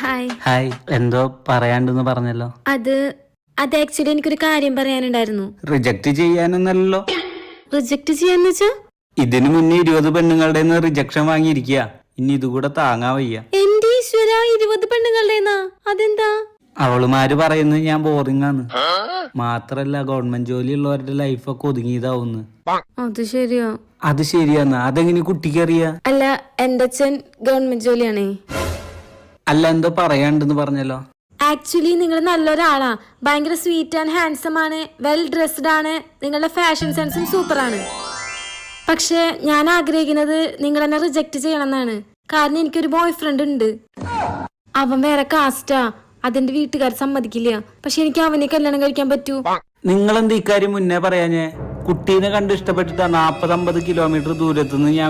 Hi. Hi. എന്തോ പറയാണ്ടെന്ന് പറഞ്ഞല്ലോ. അത് ആക്ച്വലി എനിക്കൊരു കാര്യം പറയാനുണ്ടായിരുന്നു. റിജക്ട് ചെയ്യാനൊന്നല്ലോ. റിജക്ട് ചെയ്യാന്ന് വെച്ചാ? ഇതിനു മുന്നേ 20 പെണ്ണുങ്ങളുടെ റിജക്ഷൻ വാങ്ങിയിരിക്കുക. ഇനി ഇതുകൂടെ താങ്ങാ വയ്യ. എന്റെ ഈശ്വര, 20 പെണ്ണുങ്ങളുടെന്നാ? അതെന്താ? അവളുമാര് പറയുന്നത് ഞാൻ ബോറിംഗ് ആണ്. മാത്രല്ല ഗവൺമെന്റ് ജോലി ഉള്ളവരുടെ ലൈഫൊക്കെ ഒതുങ്ങിയതാവുന്നു. അത് ശരിയാ. അത് ശരിയാന്ന്. അതെങ്ങനെ കുട്ടിക്ക് അറിയാ? അല്ല, എന്റെ അച്ഛൻ ഗവൺമെന്റ് ജോലിയാണേ. അല്ല, എന്തോ പറയാണ്ടെന്ന് പറഞ്ഞല്ലോ. ആക്ച്വലി നിങ്ങൾ നല്ലൊരാളാ. ഭയങ്കര സ്വീറ്റ് ആൻഡ് ഹാൻസം ആണ്, വെൽ ഡ്രസ്ഡ് ആണ്, നിങ്ങളുടെ ഫാഷൻ സെൻസും സൂപ്പറാണ്. പക്ഷെ ഞാൻ ആഗ്രഹിക്കുന്നത് നിങ്ങൾ എന്നെ റിജക്ട് ചെയ്യണം എന്നാണ്. കാരണം എനിക്കൊരു ബോയ് ഫ്രണ്ട് ഉണ്ട്. അവൻ വേറെ കാസ്റ്റാ. അതെന്റെ വീട്ടുകാർ സമ്മതിക്കില്ല. പക്ഷെ എനിക്ക് അവനെ കല്യാണം കഴിക്കാൻ പറ്റൂ. നിങ്ങളെന്ത് ഇക്കാര്യം മുന്നേ പറയാഞ്ഞേ? കുട്ടീനെ കണ്ട് ഇഷ്ടപ്പെട്ടിട്ടാ 40-50 കിലോമീറ്റർ ദൂരത്തുനിന്ന് ഞാൻ